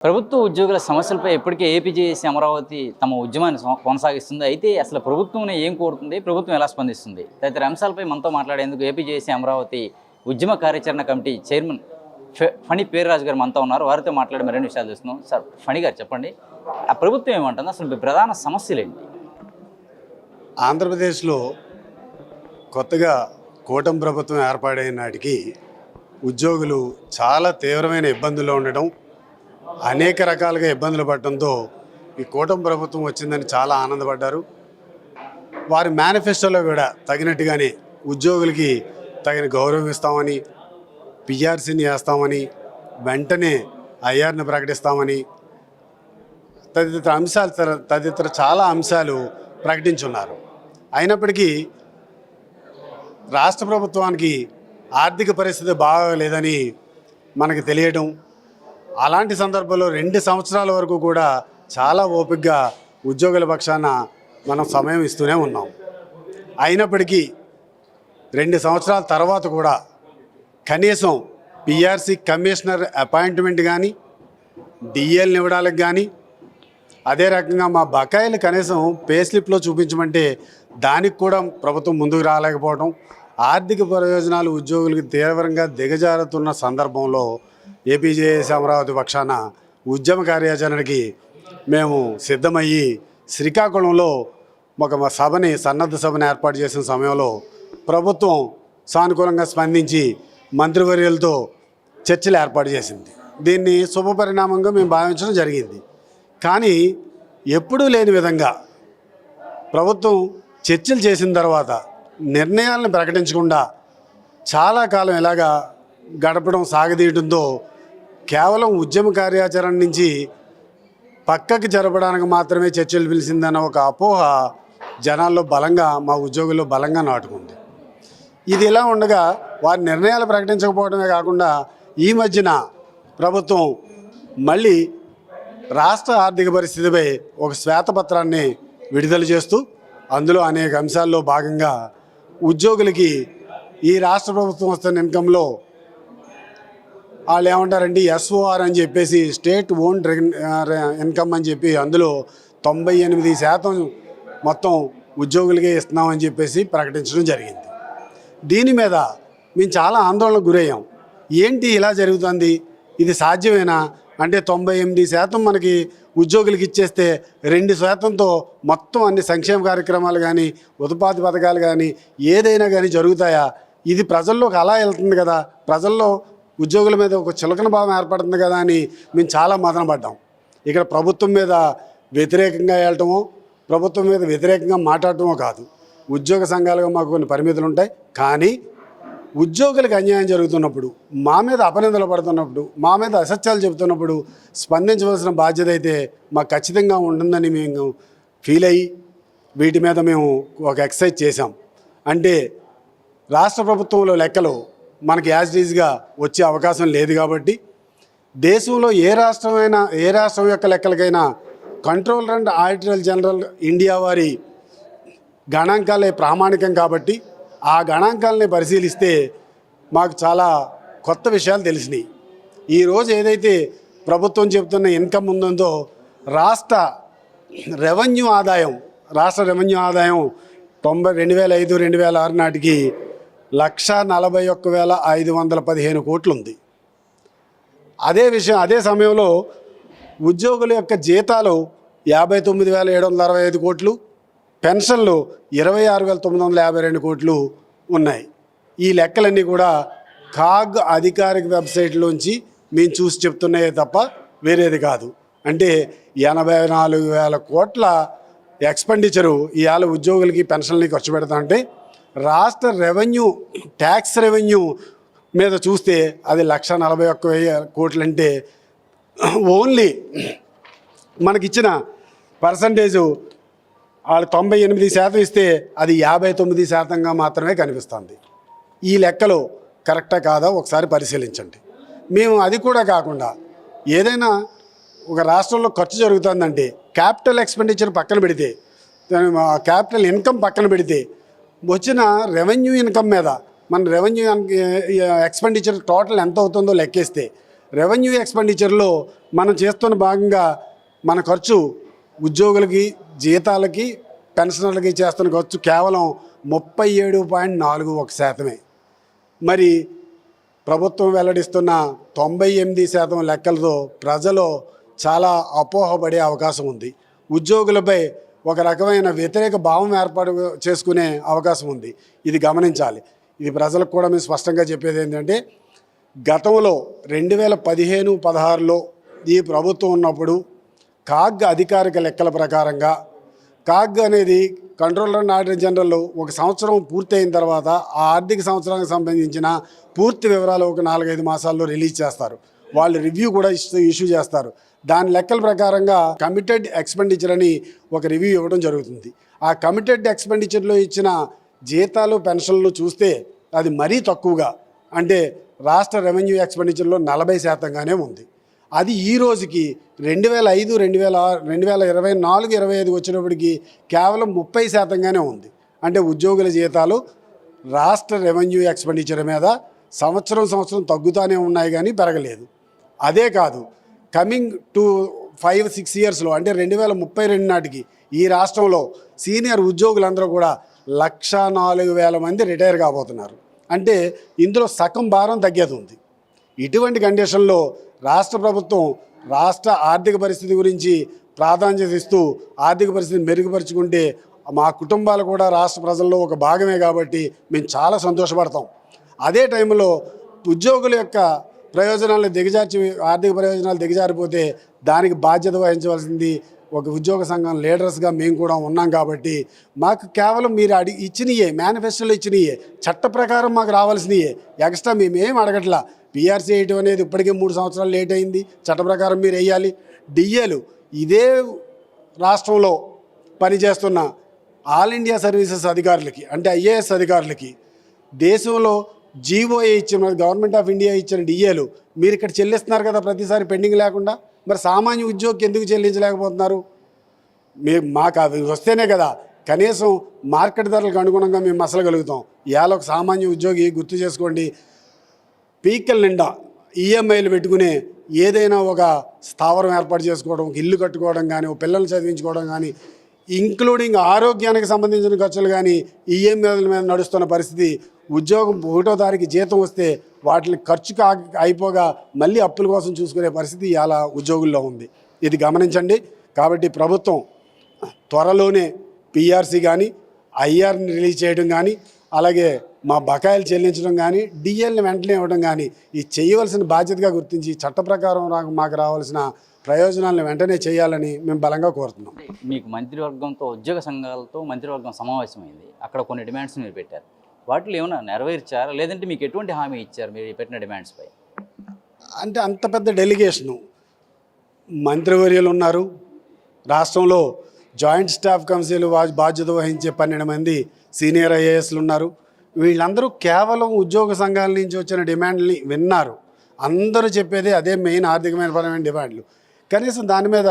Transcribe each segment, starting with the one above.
ప్రభుత్వ ఉద్యోగుల సమస్యలపై ఇప్పటికే ఏపీజేఏసీ అమరావతి తమ ఉద్యమాన్ని కొనసాగిస్తుంది. అయితే అసలు ప్రభుత్వం ఏం కోరుతుంది, ప్రభుత్వం ఎలా స్పందిస్తుంది తదితర అంశాలపై మనతో మాట్లాడేందుకు ఏపీజేఏసీ అమరావతి ఉద్యమ కార్యాచరణ కమిటీ చైర్మన్ ఫణి పేర్రాజు గారు మనతో ఉన్నారు. వారితో మాట్లాడి మరిన్ని విషయాలు చూస్తున్నాం. సార్ ఫణి గారు చెప్పండి, ఆ ప్రభుత్వం ఏమంటుంది, అసలు ప్రధాన సమస్యలు ఏంటి? ఆంధ్రప్రదేశ్లో కొత్తగా కూటమి ప్రభుత్వం ఏర్పాటైన నాటికి ఉద్యోగులు చాలా తీవ్రమైన ఇబ్బందుల్లో ఉండడం, అనేక రకాలుగా ఇబ్బందులు పడటంతో ఈ కూటమి ప్రభుత్వం వచ్చిందని చాలా ఆనందపడ్డారు. వారి మేనిఫెస్టోలో కూడా తగినట్టుగానే ఉద్యోగులకి తగిన గౌరవం ఇస్తామని, పిఆర్సీని వేస్తామని, వెంటనే ఐఆర్ని ప్రకటిస్తామని, తదితర చాలా అంశాలు ప్రకటించున్నారు. అయినప్పటికీ రాష్ట్ర ప్రభుత్వానికి ఆర్థిక పరిస్థితి బాగలేదని మనకు తెలియడం, అలాంటి సందర్భంలో 2 సంవత్సరాల వరకు కూడా చాలా ఓపికగా ఉద్యోగుల పక్షాన మనం సమయం ఇస్తూనే ఉన్నాం. అయినప్పటికీ 2 సంవత్సరాల తర్వాత కూడా కనీసం పిఆర్సీ కమిషనర్ అపాయింట్మెంట్ కానీ, డిఎల్ని ఇవ్వడానికి కానీ, అదే రకంగా మా బకాయిలు కనీసం పే స్లిప్లో చూపించమంటే దానికి కూడా ప్రభుత్వం ముందుకు రాలేకపోవడం, ఆర్థిక ప్రయోజనాలు ఉద్యోగులకు తీవ్రంగా దిగజారుతున్న సందర్భంలో ఏపీజేఏసీ అమరావతి పక్షాన ఉద్యమ కార్యాచరణకి మేము సిద్ధమయ్యి శ్రీకాకుళంలో ఒక సన్నద్ధ సభని ఏర్పాటు చేసిన సమయంలో ప్రభుత్వం సానుకూలంగా స్పందించి మంత్రివర్యులతో చర్చలు ఏర్పాటు చేసింది. దీన్ని శుభపరిణామంగా మేము భావించడం జరిగింది. కానీ ఎప్పుడూ లేని విధంగా ప్రభుత్వం చర్చలు చేసిన తర్వాత నిర్ణయాలను ప్రకటించకుండా చాలా కాలం ఇలాగా గడపడం సాగదీయడంతో కేవలం ఉద్యమ కార్యాచరణ నుంచి పక్కకి జరపడానికి మాత్రమే చర్చలు పిలిచిందన్న ఒక అపోహ జనాల్లో బలంగా, మా ఉద్యోగుల్లో బలంగా నాటుకుంది. ఇది ఇలా ఉండగా వారి నిర్ణయాలు ప్రకటించకపోవడమే కాకుండా ఈ మధ్యన ప్రభుత్వం మళ్ళీ రాష్ట్ర ఆర్థిక పరిస్థితిపై ఒక శ్వేతపత్రాన్ని విడుదల చేస్తూ అందులో అనేక అంశాల్లో భాగంగా ఉద్యోగులకి ఈ రాష్ట్ర ప్రభుత్వం వస్తున్న ఇన్కంలో వాళ్ళు ఏమంటారంటే ఎస్ఓఆర్ అని చెప్పేసి స్టేట్ ఓన్డ్ ఇన్కమ్ అని చెప్పి అందులో 98% మొత్తం ఉద్యోగులకే ఇస్తున్నామని చెప్పేసి ప్రకటించడం జరిగింది. దీని మీద మేము చాలా ఆందోళనకు గురయ్యాం. ఏంటి ఇలా జరుగుతుంది, ఇది సాధ్యమేనా అంటే 98% మనకి ఉద్యోగులకి ఇచ్చేస్తే 2%తో మొత్తం అన్ని సంక్షేమ కార్యక్రమాలు కానీ, ఉపాధి పథకాలు కానీ ఏదైనా కానీ జరుగుతాయా? ఇది ప్రజల్లోకి అలా వెళ్తుంది కదా, ప్రజల్లో ఉద్యోగుల మీద ఒక చులకన భావం ఏర్పడుతుంది కదా అని మేము చాలా మదన పడ్డాం. ఇక్కడ ప్రభుత్వం మీద వ్యతిరేకంగా వెళ్ళటమో, ప్రభుత్వం మీద వ్యతిరేకంగా మాట్లాడటమో కాదు. ఉద్యోగ సంఘాలుగా మాకు కొన్ని పరిమితులు ఉంటాయి. కానీ ఉద్యోగులకు అన్యాయం జరుగుతున్నప్పుడు, మా మీద అపనిందలు పడుతున్నప్పుడు, మా మీద అసత్యాలు చెబుతున్నప్పుడు స్పందించవలసిన బాధ్యత అయితే మాకు ఖచ్చితంగా ఉంటుందని మేము ఫీల్ అయ్యి వీటి మీద మేము ఒక ఎక్సర్సైజ్ చేశాం. అంటే రాష్ట్ర ప్రభుత్వంలో లెక్కలు మనకి యాజ్ ఈజ్గా వచ్చే అవకాశం లేదు కాబట్టి దేశంలో ఏ రాష్ట్రం యొక్క లెక్కలకైనా controller and auditor general India వారి గణాంకాలే ప్రామాణికం కాబట్టి ఆ గణాంకాలని పరిశీలిస్తే మాకు చాలా కొత్త విషయాలు తెలిసినాయి. ఈరోజు ఏదైతే ప్రభుత్వం చెబుతున్న ఇన్కమ్ ఉందో రాష్ట్ర రెవెన్యూ ఆదాయం 2005-2006 నాటికి 1,41,515 కోట్లు ఉంది. అదే సమయంలో ఉద్యోగుల యొక్క జీతాలు 59,765 కోట్లు, పెన్షన్లు 26,952 కోట్లు ఉన్నాయి. ఈ లెక్కలన్నీ కూడా కాగ్ అధికారిక వెబ్సైట్లోంచి మేము చూసి చెప్తున్నాయే తప్ప వేరేది కాదు. అంటే 84,000 కోట్ల ఎక్స్పెండిచరు ఇవాళ ఉద్యోగులకి పెన్షన్లకి ఖర్చు పెడతామంటే రాష్ట్ర రెవెన్యూ ట్యాక్స్ రెవెన్యూ మీద చూస్తే అది 1,41,000 కోట్లు. అంటే ఓన్లీ మనకిచ్చిన పర్సంటేజు వాళ్ళు 98% ఇస్తే అది 59%గా మాత్రమే కనిపిస్తుంది. ఈ లెక్కలు కరెక్టా కాదా ఒకసారి పరిశీలించండి. మేము అది కూడా కాకుండా ఏదైనా ఒక రాష్ట్రంలో ఖర్చు జరుగుతుందంటే క్యాపిటల్ ఎక్స్పెండిచర్ పక్కన పెడితే, క్యాపిటల్ ఇన్కమ్ పక్కన పెడితే వచ్చిన రెవెన్యూ ఇన్కమ్ మీద మన రెవెన్యూ ఎక్స్పెండిచర్ టోటల్ ఎంత అవుతుందో లెక్కేస్తే రెవెన్యూ ఎక్స్పెండిచర్లో మనం చేస్తున్న భాగంగా మన ఖర్చు ఉద్యోగులకి, జీతాలకి, పెన్షనర్లకి చేస్తున్న ఖర్చు కేవలం 37.41%. మరి ప్రభుత్వం వెల్లడిస్తున్న 98% లెక్కలతో ప్రజలు చాలా అపోహపడే అవకాశం ఉంది. ఉద్యోగులపై ఒక రకమైన వ్యతిరేక భావం ఏర్పాటు చేసుకునే అవకాశం ఉంది. ఇది గమనించాలి. ఇది ప్రజలకు కూడా మేము స్పష్టంగా చెప్పేది ఏంటంటే, గతంలో 2015-16లో ఈ ప్రభుత్వం ఉన్నప్పుడు కాగ్ అధికారిక లెక్కల ప్రకారంగా కాగ్ అనేది కంట్రోలర్ అండ్ ఆడిటర్ జనరల్ ఒక సంవత్సరం పూర్తయిన తర్వాత ఆ ఆర్థిక సంవత్సరానికి సంబంధించిన పూర్తి వివరాలు ఒక 4-5 మాసాల్లో రిలీజ్ చేస్తారు. వాళ్ళు రివ్యూ కూడా ఇష్యూ చేస్తారు. దాని లెక్కల ప్రకారంగా కమిటెడ్ ఎక్స్పెండిచర్ అని ఒక రివ్యూ ఇవ్వడం జరుగుతుంది. ఆ కమిటెడ్ ఎక్స్పెండిచర్లో ఇచ్చిన జీతాలు, పెన్షన్లు చూస్తే అది మరీ తక్కువగా, అంటే రాష్ట్ర రెవెన్యూ ఎక్స్పెండిచర్లో 40%గానే ఉంది. అది ఈ రోజుకి 2005, 2024, 25 వచ్చేటప్పటికి కేవలం 30%గానే ఉంది. అంటే ఉద్యోగుల జీతాలు రాష్ట్ర రెవెన్యూ ఎక్స్పెండిచర్ మీద సంవత్సరం తగ్గుతూనే ఉన్నాయి కానీ పెరగలేదు. అదే కాదు, కమింగ్ టు 5-6 ఇయర్స్లో అంటే 2032 నాటికి ఈ రాష్ట్రంలో సీనియర్ ఉద్యోగులందరూ కూడా 104,000 మంది రిటైర్ కాబోతున్నారు. అంటే ఇందులో సగం భారం తగ్గేది ఉంది. ఇటువంటి కండిషన్లో రాష్ట్ర ప్రభుత్వం రాష్ట్ర ఆర్థిక పరిస్థితి గురించి ప్రాధాన్యత ఇస్తూ ఆర్థిక పరిస్థితిని మెరుగుపరుచుకుంటే మా కుటుంబాలు కూడా రాష్ట్ర ప్రజల్లో ఒక భాగమే కాబట్టి మేము చాలా సంతోషపడతాం. అదే టైంలో ఉద్యోగుల యొక్క ప్రయోజనాలను దిగజార్చి, ఆర్థిక ప్రయోజనాలు దిగజారిపోతే దానికి బాధ్యత వహించవలసింది ఒక ఉద్యోగ సంఘం లీడర్స్గా మేము కూడా ఉన్నాం. కాబట్టి మాకు కేవలం మీరు ఇచ్చినయే, మేనిఫెస్టోలో ఇచ్చినయే, చట్ట ప్రకారం మాకు రావాల్సినయే, ఎక్స్ట్రా మేమేం అడగట్లా. పిఆర్సీ వేయటం అనేది ఇప్పటికే 3 సంవత్సరాలు లేట్ అయింది, చట్ట ప్రకారం మీరు వేయాలి. డిఏలు ఇదే రాష్ట్రంలో పనిచేస్తున్న ఆల్ ఇండియా సర్వీసెస్ అధికారులకి, అంటే ఐఏఎస్ అధికారులకి దేశంలో జీఓఏ ఇచ్చిన, గవర్నమెంట్ ఆఫ్ ఇండియా ఇచ్చిన డిఏలు మీరు ఇక్కడ చెల్లిస్తున్నారు కదా ప్రతిసారి పెండింగ్ లేకుండా. మరి సామాన్య ఉద్యోగికి ఎందుకు చెల్లించలేకపోతున్నారు? మాకు అవి వస్తేనే కదా కనీసం మార్కెట్ ధరలకు అనుగుణంగా మేము మసలగలుగుతాం. ఇవాళ ఒక సామాన్య ఉద్యోగి గుర్తు చేసుకోండి, పీకల నిండా ఈఎంఐలు పెట్టుకునే ఏదైనా ఒక స్థావరం ఏర్పాటు చేసుకోవడం, ఒక ఇల్లు కట్టుకోవడం కానీ, ఒక పిల్లల్ని చదివించుకోవడం కానీ, ఇంక్లూడింగ్ ఆరోగ్యానికి సంబంధించిన ఖర్చులు కానీ ఈఎంఐల మీద నడుస్తున్న పరిస్థితి. ఉద్యోగం 1వ తారీఖు జీతం వస్తే వాటిని ఖర్చు అయిపోగా మళ్ళీ అప్పుల కోసం చూసుకునే పరిస్థితి ఇవాళ ఉద్యోగుల్లో ఉంది. ఇది గమనించండి. కాబట్టి ప్రభుత్వం త్వరలోనే పిఆర్సీ కానీ, ఐఆర్ని రిలీజ్ చేయడం కానీ, అలాగే మా బకాయిలు చెల్లించడం కానీ, డిఎల్ని వెంటనే ఇవ్వడం కానీ ఇది చేయవలసిన బాధ్యతగా గుర్తించి చట్ట ప్రకారం మాకు రావాల్సిన ప్రయోజనాలను వెంటనే చేయాలని మేము బలంగా కోరుతున్నాం. మీకు మంత్రివర్గంతో, ఉద్యోగ సంఘాలతో మంత్రివర్గం సమావేశమైంది. అక్కడ కొన్ని డిమాండ్స్ మీరు పెట్టారు. వాటిలో ఏమైనా నెరవేర్చారా, లేదంటే మీకు ఎటువంటి హామీ ఇచ్చారు మీరు పెట్టిన డిమాండ్స్పై? అంటే అంత పెద్ద డెలిగేషను, మంత్రివర్యులు ఉన్నారు, రాష్ట్రంలో జాయింట్ స్టాఫ్ కౌన్సిల్ బాధ్యత వహించే 12 మంది సీనియర్ ఐఏఎస్లు ఉన్నారు. వీళ్ళందరూ కేవలం ఉద్యోగ సంఘాల నుంచి వచ్చిన డిమాండ్ని విన్నారు. అందరూ చెప్పేది అదే మెయిన్ ఆర్థికమైన పరమైన డిమాండ్లు. కనీసం దాని మీద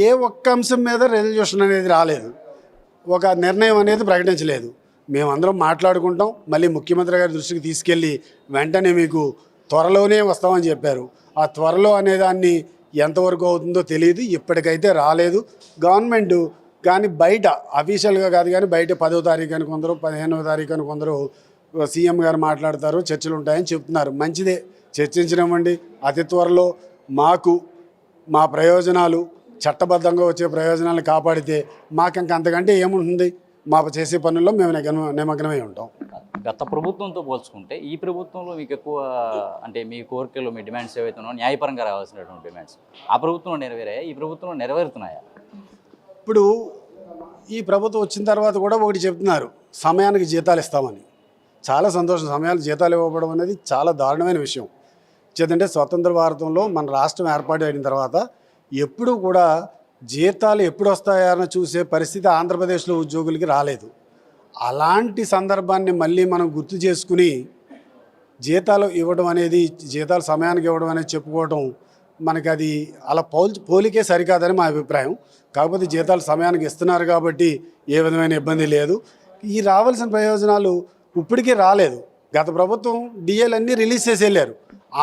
ఏ ఒక్క అంశం మీద రెజల్యూషన్ అనేది రాలేదు, ఒక నిర్ణయం అనేది ప్రకటించలేదు. మేమందరం మాట్లాడుకుంటాం, మళ్ళీ ముఖ్యమంత్రి గారి దృష్టికి తీసుకెళ్ళి వెంటనే మీకు త్వరలోనే వస్తామని చెప్పారు. ఆ త్వరలో అనేదాన్ని ఎంతవరకు అవుతుందో తెలియదు, ఇప్పటికైతే రాలేదు. గవర్నమెంట్ కానీ బయట అఫీషియల్గా కాదు కానీ బయట 10వ తారీఖు అని కొందరు, 15వ తారీఖు అని కొందరు సీఎం గారు మాట్లాడతారు, చర్చలు ఉంటాయని చెప్తున్నారు. మంచిదే, చర్చించనివ్వండి. అతి త్వరలో మాకు మా ప్రయోజనాలు, చట్టబద్ధంగా వచ్చే ప్రయోజనాలను కాపాడితే మాకు ఇంక అంతకంటే ఏముంటుంది? మా చేసే పనుల్లో మేము నిమగ్నమై ఉంటాం. గత ప్రభుత్వంతో పోల్చుకుంటే ఈ ప్రభుత్వంలో మీకు ఎక్కువ, అంటే మీ కోరికలు, మీ డిమాండ్స్ ఏవైతే ఉన్నాయో న్యాయపరంగా రావాల్సినటువంటి డిమాండ్స్ ఆ ప్రభుత్వంలో నెరవేరాయా, ఈ ప్రభుత్వంలో నెరవేరుతున్నాయా? ఇప్పుడు ఈ ప్రభుత్వం వచ్చిన తర్వాత కూడా ఒకటి చెప్తున్నారు, సమయానికి జీతాలు ఇస్తామని. చాలా సంతోషం. సమయానికి జీతాలు ఇవ్వబడడం అనేది చాలా దారుణమైన విషయం. చేతంటే స్వతంత్ర భారతంలో మన రాష్ట్రం ఏర్పాటు అయిన తర్వాత ఎప్పుడూ కూడా జీతాలు ఎప్పుడు వస్తాయని చూసే పరిస్థితి ఆంధ్రప్రదేశ్లో ఉద్యోగులకి రాలేదు. అలాంటి సందర్భాన్ని మళ్ళీ మనం గుర్తు చేసుకుని జీతాలు ఇవ్వడం అనేది, జీతాలు సమయానికి ఇవ్వడం అనేది చెప్పుకోవడం మనకి అది అలా పోలికే సరికాదని మా అభిప్రాయం. కాకపోతే జీతాలు సమయానికి ఇస్తున్నారు కాబట్టి ఏ విధమైన ఇబ్బంది లేదు. ఈ రావాల్సిన ప్రయోజనాలు ఇప్పటికీ రాలేదు. గత ప్రభుత్వం డిఏలన్నీ రిలీజ్ చేసి వెళ్ళారు.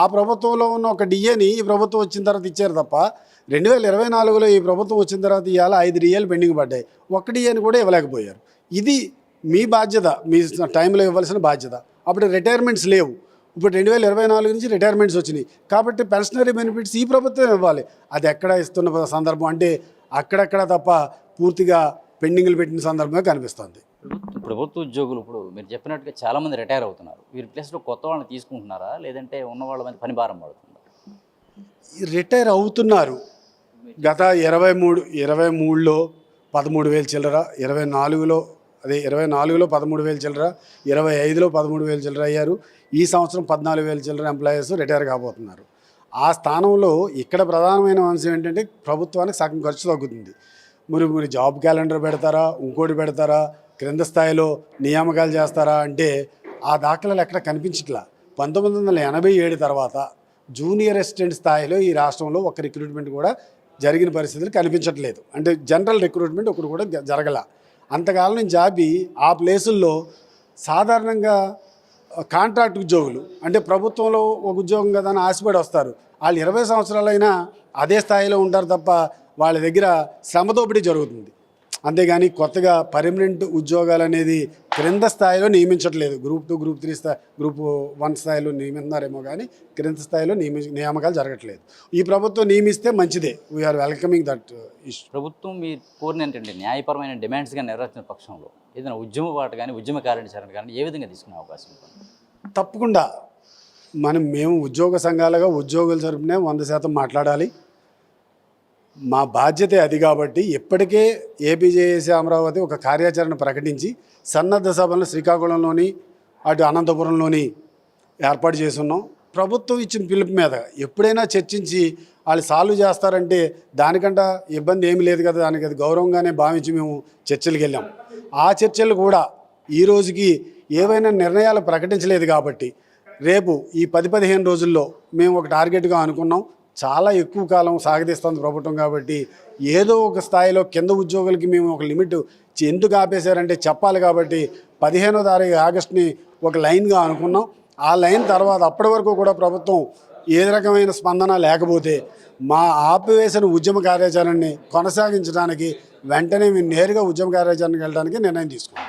ఆ ప్రభుత్వంలో ఉన్న ఒక డిఏని ఈ ప్రభుత్వం వచ్చిన తర్వాత ఇచ్చారు తప్ప 2024లో ఈ ప్రభుత్వం వచ్చిన తర్వాత ఇవాళ 5 డిఏలు పెండింగ్ పడ్డాయి. ఒక్క డిఏని కూడా ఇవ్వలేకపోయారు. ఇది మీ బాధ్యత, మీ టైంలో ఇవ్వాల్సిన బాధ్యత. అప్పుడు రిటైర్మెంట్స్ లేవు. ఇప్పుడు 2024 నుంచి రిటైర్మెంట్స్ వచ్చినాయి కాబట్టి పెన్షనరీ బెనిఫిట్స్ ఈ ప్రభుత్వం ఇవ్వాలి. అది ఎక్కడ ఇస్తున్న సందర్భం అంటే అక్కడక్కడ తప్ప పూర్తిగా పెండింగ్లు పెట్టిన సందర్భంగా కనిపిస్తుంది. ప్రభుత్వ ఉద్యోగులు ఇప్పుడు మీరు చెప్పినట్టుగా చాలామంది రిటైర్ అవుతున్నారు. వీరి ప్లేస్లో కొత్త వాళ్ళని తీసుకుంటున్నారా, లేదంటే ఉన్న వాళ్ళ మీద పని భారం పడుతుందా? రిటైర్ అవుతున్నారు. గత 23లో 13,000 చిల్లర, 24లో 13,000 చిల్లర, 25లో 13,000 చిల్లర అయ్యారు. ఈ సంవత్సరం 14,000 చిల్లర ఎంప్లాయీస్ రిటైర్ కాబోతున్నారు. ఆ స్థానంలో ఇక్కడ ప్రధానమైన అంశం ఏంటంటే ప్రభుత్వానికి సగం ఖర్చు తగ్గుతుంది. మీరు జాబ్ క్యాలెండర్ పెడతారా, ఇంకోటి పెడతారా, క్రింద స్థాయిలో నియామకాలు చేస్తారా అంటే ఆ దాఖలాలు ఎక్కడ కనిపించట్లా. 1987 తర్వాత జూనియర్ అసిస్టెంట్ స్థాయిలో ఈ రాష్ట్రంలో ఒక రిక్రూట్మెంట్ కూడా జరిగిన పరిస్థితులు కనిపించట్లేదు. అంటే జనరల్ రిక్రూట్మెంట్ ఒకటి కూడా జరగల. అంతకాలం నుంచి ఆపి ఆ ప్లేసుల్లో సాధారణంగా కాంట్రాక్ట్ ఉద్యోగులు, అంటే ప్రభుత్వంలో ఒక ఉద్యోగం కదా అని ఆశపడి వస్తారు. వాళ్ళు 20 సంవత్సరాలైనా అదే స్థాయిలో ఉంటారు తప్ప వాళ్ళ దగ్గర శ్రమ దోపిడీ జరుగుతుంది. అంతేగాని కొత్తగా పర్మనెంట్ ఉద్యోగాలు అనేది క్రింద స్థాయిలో నియమించట్లేదు. గ్రూప్ 2, గ్రూప్ 3 గ్రూప్ 1 స్థాయిలో నియమిస్తున్నారేమో కానీ క్రింద స్థాయిలో నియామకాలు జరగట్లేదు. ఈ ప్రభుత్వం నియమిస్తే మంచిదే. We're welcoming that issue. ప్రభుత్వం మీరు కోరిన ఏంటంటే న్యాయపరమైన డిమాండ్స్గా నెరవేర్చిన పక్షంలో ఏదైనా ఉద్యమ బాట కానీ ఉద్యమ కార్యాచరణ కానీ ఏ విధంగా తీసుకునే అవకాశం ఉంటుంది? తప్పకుండా మేము ఉద్యోగ సంఘాలుగా ఉద్యోగుల తరపునే 100% మాట్లాడాలి. మా బాధ్యతే అది. కాబట్టి ఇప్పటికే ఏపీజేఏసీ అమరావతి ఒక కార్యాచరణ ప్రకటించి సన్నద్ధ సభలను శ్రీకాకుళంలోని అటు అనంతపురంలోని ఏర్పాటు చేస్తున్నాం. ప్రభుత్వం ఇచ్చిన పిలుపు మీద ఎప్పుడైనా చర్చించి వాళ్ళు సాల్వ్ చేస్తారంటే దానికంటే ఇబ్బంది ఏమీ లేదు కదా, దానికి అది గౌరవంగానే భావించి మేము చర్చలకు వెళ్ళాం. ఆ చర్చలు కూడా ఈ రోజుకి ఏవైనా నిర్ణయాలు ప్రకటించలేదు కాబట్టి రేపు ఈ 10-15 రోజుల్లో మేము ఒక టార్గెట్గా అనుకున్నాం. చాలా ఎక్కువ కాలం సాగదీస్తుంది ప్రభుత్వం కాబట్టి ఏదో ఒక స్థాయిలో కింద ఉద్యోగులకి మేము ఒక లిమిట్ ఎందుకు ఆపేశారంటే చెప్పాలి కాబట్టి 15వ తారీఖు ఆగస్టుని ఒక లైన్గా అనుకున్నాం. ఆ లైన్ తర్వాత అప్పటి వరకు కూడా ప్రభుత్వం ఏ రకమైన స్పందన లేకపోతే మా ఆపివేసిన ఉద్యమ కార్యాచరణని కొనసాగించడానికి వెంటనే మేము నేరుగా ఉద్యమ కార్యాచరణకి వెళ్ళడానికి నిర్ణయం తీసుకున్నాం.